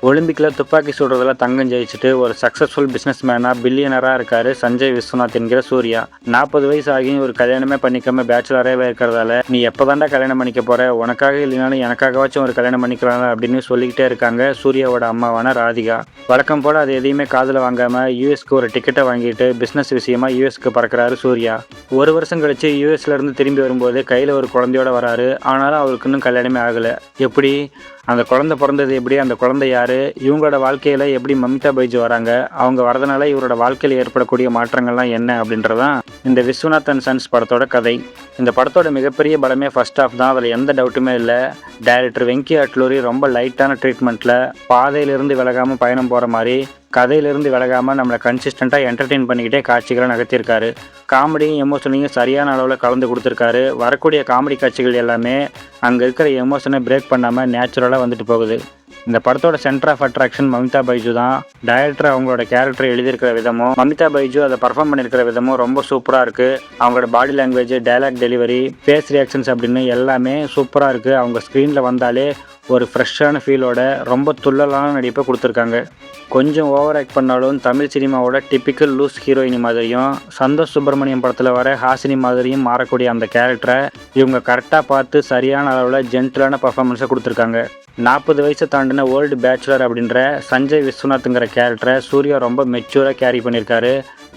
ஒலிம்பிக்கில் துப்பாக்கி சுடுறதுல தங்கம் ஜெயிச்சுட்டு ஒரு சக்ஸஸ்ஃபுல் பிஸ்னஸ் மேனாக பில்லியனராக இருக்கார் சஞ்சய் விஸ்வநாத் என்கிற சூர்யா. 40 வயசு ஆகியும் ஒரு கல்யாணமே பண்ணிக்காம பேச்சுலராகவே இருக்கிறதால நீ எப்போ தாண்டா கல்யாணம் பண்ணிக்க போகிற, உனக்காக இல்லைனாலும் எனக்காகவாச்சும் ஒரு கல்யாணம் பண்ணிக்கலாம் அப்படின்னு சொல்லிக்கிட்டே இருக்காங்க சூர்யாவோட அம்மாவான ராதிகா. வழக்கம் போல் அது எதையுமே காதில் வாங்காமல் யூஎஸ்க்கு ஒரு டிக்கெட்டை வாங்கிட்டு பிஸ்னஸ் விஷயமா யூஎஸ்க்கு பறக்கிறாரு சூர்யா. ஒரு வருஷம் கழிச்சு யூஎஸ்லேருந்து திரும்பி வரும்போது கையில் ஒரு குழந்தையோட வராரு. ஆனாலும் அவருக்கு இன்னும் கல்யாணமே ஆகலை. எப்படி அந்த குழந்தை பிறந்தது, எப்படி அந்த குழந்தை யார், இவங்களோட வாழ்க்கையில் எப்படி மமிதா பைஜு வராங்க, அவங்க வரதுனால இவரோட வாழ்க்கையில் ஏற்படக்கூடிய மாற்றங்கள்லாம் என்ன அப்படின்றதான் இந்த விஸ்வநாத் அண்ட் சன்ஸ் படத்தோட கதை. இந்த படத்தோட மிகப்பெரிய பலமே ஃபர்ஸ்ட் ஹாஃப் தான், அதில் எந்த டவுட்டுமே இல்லை. டைரக்டர் வெங்கி அட்லூரி ரொம்ப லைட்டான ட்ரீட்மெண்ட்டில் பாதையிலிருந்து விலகாமல் பயணம் போகிற மாதிரி கதையிலிருந்து விலகாமல் நம்மளை கன்சிஸ்டண்ட்டாக என்டர்டெயின் பண்ணிக்கிட்டே காட்சிகளை நகர்த்தியிருக்காரு. காமெடியும் எமோஷனையும் சரியான அளவில் கலந்து கொடுத்துருக்காரு. வரக்கூடிய காமெடி காட்சிகள் எல்லாமே அங்கே இருக்கிற எமோஷனை பிரேக் பண்ணாமல் நேச்சுரலாக வந்துட்டு போகுது. இந்த படத்தோட centre of attraction Mamitha Baiju தான். டைரக்டர் அவங்களோட கேரக்டர் எழுதியிருக்கிற விதமும் மமிதா பைஜு அதை பர்ஃபார்ம் பண்ணியிருக்கிற விதமும் ரொம்ப சூப்பராக இருக்குது. அவங்களோட body language, dialogue delivery, face reactions அப்படின்னு எல்லாமே சூப்பராக இருக்குது. அவங்க ஸ்க்ரீனில் வந்தாலே ஒரு ஃப்ரெஷ்ஷான ஃபீலோட ரொம்ப துள்ளலான நடிப்பை கொடுத்துருக்காங்க. கொஞ்சம் ஓவர் ஆக்ட் பண்ணாலும் தமிழ் சினிமாவோட டிப்பிக்கல் லூஸ் ஹீரோயினி மாதிரியும் சந்தோஷ் சுப்பிரமணியம் படத்தில் வர ஹாசினி மாதிரியும் மாறக்கூடிய அந்த கேரக்டரை இவங்க கரெக்டாக பார்த்து சரியான அளவில் ஜென்டிலான பர்ஃபார்மன்ஸை கொடுத்துருக்காங்க. 40 வயசை தாண்டின ஓல்டு பேச்சுலர் அப்படின்ற சஞ்சய் விஸ்வநாத்ங்கிற கேரக்டரை சூர்யா ரொம்ப மெச்சூராக கேரி பண்ணியிருக்காரு.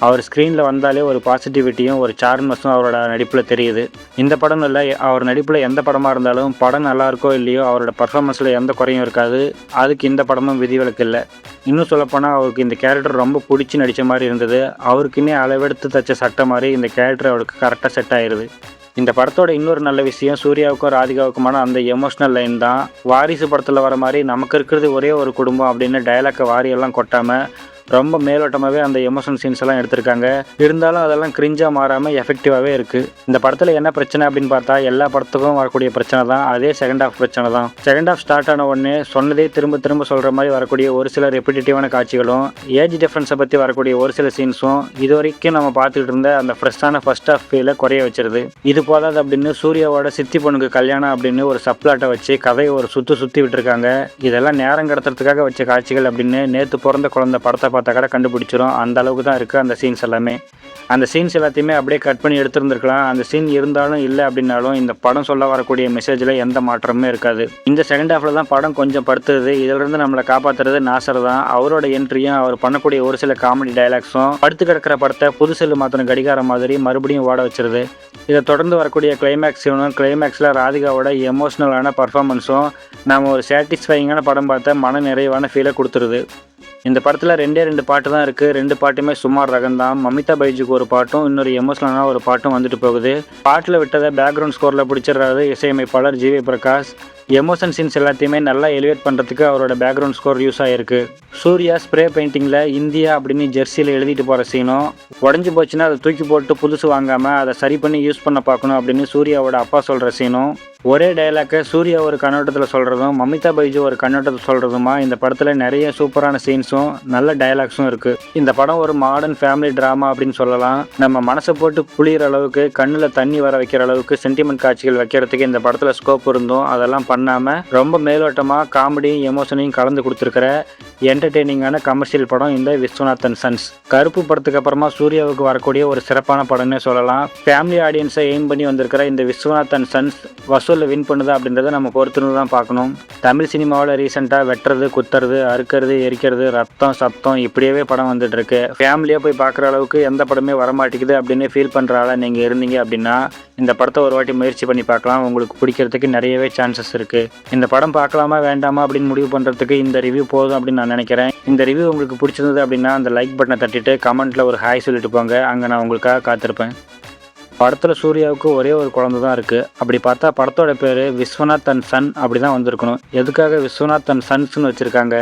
அவர் ஸ்க்ரீனில் வந்தாலே ஒரு பாசிட்டிவிட்டியும் ஒரு சார்மஸும் அவரோட நடிப்பில் தெரியுது. இந்த படம் இல்லை, அவர் நடிப்பில் எந்த படமாக இருந்தாலும் படம் நல்லா இருக்கோ இல்லையோ அவரோட பர்ஃபார்மன்ஸில் எந்த குறையும் இருக்காது. அதுக்கு இந்த படமும் விதிவிலக்கு இல்லை. இன்னும் சொல்லப்போனால் அவருக்கு இந்த கேரக்டர் ரொம்ப பிடிச்சி நடித்த மாதிரி இருந்தது. அவருக்குன்னே அளவெடுத்து தச்ச சட்டை மாதிரி இந்த கேரக்டர் அவருக்கு கரெக்டாக செட் ஆயிடுது. இந்த படத்தோட இன்னொரு நல்ல விஷயம் சூர்யாவுக்கும் ராதிகாவுக்குமான அந்த எமோஷ்னல் லைன் தான். வாரிசு படத்தில் வர மாதிரி நமக்கு இருக்கிறது ஒரே ஒரு குடும்பம் அப்படின்னு டைலாக்கை வாரியெல்லாம் கொட்டாமல் ரொம்ப மேலோட்டமாகவே அந்த எமோஷன் சீன்ஸ் எல்லாம் எடுத்திருக்காங்க. இருந்தாலும் அதெல்லாம் கிரிஞ்சாக மாறாமல் எஃபெக்டிவாகவே இருக்குது. இந்த படத்தில் என்ன பிரச்சனை அப்படின்னு பார்த்தா எல்லா படத்துக்கும் வரக்கூடிய பிரச்சனை தான், அதே செகண்ட் ஹாஃப் பிரச்சனை தான். செகண்ட் ஹாஃப் ஸ்டார்ட் ஆன உடனே சொன்னதே திரும்ப திரும்ப சொல்கிற மாதிரி வரக்கூடிய ஒரு சில ரெப்பிட்டேட்டிவான காட்சிகளும் ஏஜ் டிஃப்ரென்ஸை பற்றி வரக்கூடிய ஒரு சில சீன்ஸும் இது வரைக்கும் நம்ம பார்த்துக்கிட்டு இருந்த அந்த ஃப்ரெஷ்ஷான ஃபர்ஸ்ட் ஹாஃப் ஃபீலை குறைய வச்சிருது. இது போதாது அப்படின்னு சூர்யாவோட சித்தி பொண்ணுக்கு கல்யாணம் அப்படின்னு ஒரு சப்ளாட்டை வச்சு கதையை ஒரு சுற்றி விட்டுருக்காங்க. இதெல்லாம் நேரம் கடத்துறதுக்காக வச்ச காட்சிகள் அப்படின்னு நேற்று பிறந்த குழந்தை படத்தை பார்த்தா கடை கண்டுபிடிச்சிரும். அந்த அளவுக்கு தான் இருக்குது அந்த சீன்ஸ் எல்லாமே. அந்த சீன்ஸ் எல்லாத்தையுமே அப்படியே கட் பண்ணி எடுத்துருந்துருக்கலாம். அந்த சீன் இருந்தாலும் இல்லை அப்படின்னாலும் இந்த படம் சொல்ல வரக்கூடிய மெசேஜில் எந்த மாற்றமுமே இருக்காது. இந்த செகண்ட் ஹாஃபில் தான் படம் கொஞ்சம் படுத்துது. இதிலிருந்து நம்மளை காப்பாற்றுறது நாசர் தான். அவரோட என்ட்ரியும் அவர் பண்ணக்கூடிய ஒரு சில காமெடி டைலாக்ஸும் படுத்து கிடக்கிற படத்தை புதுசெல்லு மாத்திரம் கடிகாரம் மாதிரி மறுபடியும் ஓட வச்சிருது. இதை தொடர்ந்து வரக்கூடிய கிளைமேக்ஸில் ராதிகாவோட எமோஷ்னலான பர்ஃபார்மன்ஸும் நம்ம ஒரு சாட்டிஸ்ஃபைங்கான படம் பார்த்த மன நிறைவான ஃபீலை கொடுத்துருது. இந்த படத்தில் 2 பாட்டு தான் இருக்குது. 2 பாட்டுமே சுமார் ரகம்தான். மமிதா பைஜுக்கு ஒரு பாட்டும் இன்னொரு எமோஷனலான ஒரு பாட்டும் வந்துட்டு போகுது. பாட்டில் விட்டதை பேக்ரவுண்ட் ஸ்கோரில் பிடிச்சிடுறாரு இசையமைப்பாளர் ஜி.வி. பிரகாஷ். எமோஷன் சீன்ஸ் எல்லாத்தையுமே நல்லா எலிவேட் பண்ணுறதுக்கு அவரோட பேக்ரவுண்ட் ஸ்கோர் யூஸ் ஆகிருக்கு. சூர்யா ஸ்ப்ரே பெயிண்டிங்கில் இந்தியா அப்படின்னு ஜெர்சியில் எழுதிட்டு போகிற சீனும், உடஞ்சி போச்சுன்னா அதை தூக்கி போட்டு புதுசு வாங்காமல் அதை சரி பண்ணி யூஸ் பண்ண பார்க்கணும் அப்படின்னு சூர்யாவோட அப்பா சொல்கிற சீனும், ஒரே டைலாக்கை சூர்யா ஒரு கண்ணோட்டத்தில் சொல்கிறதும் மமிதா பைஜு ஒரு கண்ணோட்டத்தில் சொல்கிறதுமா இந்த படத்தில் நிறைய சூப்பரான சீன்ஸும் நல்ல டைலாக்ஸும் இருக்குது. இந்த படம் ஒரு மாடர்ன் ஃபேமிலி ட்ராமா அப்படின்னு சொல்லலாம். நம்ம மனசை போட்டு புளிகிற அளவுக்கு, கண்ணில் தண்ணி வர வைக்கிற அளவுக்கு சென்டிமெண்ட் காட்சிகள் வைக்கிறதுக்கு இந்த படத்தில் ஸ்கோப் இருந்தும் அதெல்லாம் பண்ணாமல் ரொம்ப மேலோட்டமாக காமெடியும் எமோஷனையும் கலந்து கொடுத்துருக்கிற என்டர்டெய்னிங்கான கமர்ஷியல் படம் இந்த விஸ்வநாத் அண்ட் சன்ஸ். கருப்பு படத்துக்கு அப்புறமா சூர்யாவுக்கு வரக்கூடிய ஒரு சிறப்பான படம்னே சொல்லலாம். ஃபேமிலி ஆடியன்ஸை எய்ம் பண்ணி வந்திருக்கிற இந்த விஸ்வநாத் அண்ட் சன்ஸ் வசூலில் வின் பண்ணுதா அப்படின்றத நம்ம பொறுத்துன்னு தான் பார்க்கணும். தமிழ் சினிமாவில் ரீசெண்டாக வெட்டுறது, குத்துறது, அறுக்கிறது, எரிக்கிறது, ரத்தம், சத்தம் இப்படியே படம் வந்துட்டு இருக்கு. ஃபேமிலியாக போய் பார்க்குற அளவுக்கு எந்த படமே வரமாட்டேங்குது அப்படின்னு ஃபீல் பண்ணுற ஆளாக நீங்கள் இருந்தீங்க அப்படின்னா இந்த படத்தை ஒரு வாட்டி முயற்சி பண்ணி பார்க்கலாம். உங்களுக்கு பிடிக்கிறதுக்கு நிறையவே சான்சஸ் இருக்குது. இந்த படம் பார்க்கலாமா வேண்டாமா அப்படின்னு முடிவு பண்ணுறதுக்கு இந்த ரிவ்யூ போதும் அப்படின்னு நான் நினைக்கிறேன். இந்த ரிவ்யூ உங்களுக்கு பிடிச்சிருந்தது அப்படின்னா அந்த லைக் பட்டனை தட்டிட்டு கமெண்ட்டில் ஒரு ஹாய் சொல்லிட்டு போங்க. அங்கே நான் உங்களுக்காக காத்திருப்பேன். படத்தில் சூர்யாவுக்கு ஒரே ஒரு குழந்தை தான் இருக்குது. அப்படி பார்த்தா படத்தோட பேர் விஸ்வநாத் அண்ட் சன் அப்படி தான் வந்திருக்கணும். எதுக்காக விஸ்வநாத் அண்ட் சன்ஸ்னு வச்சுருக்காங்க?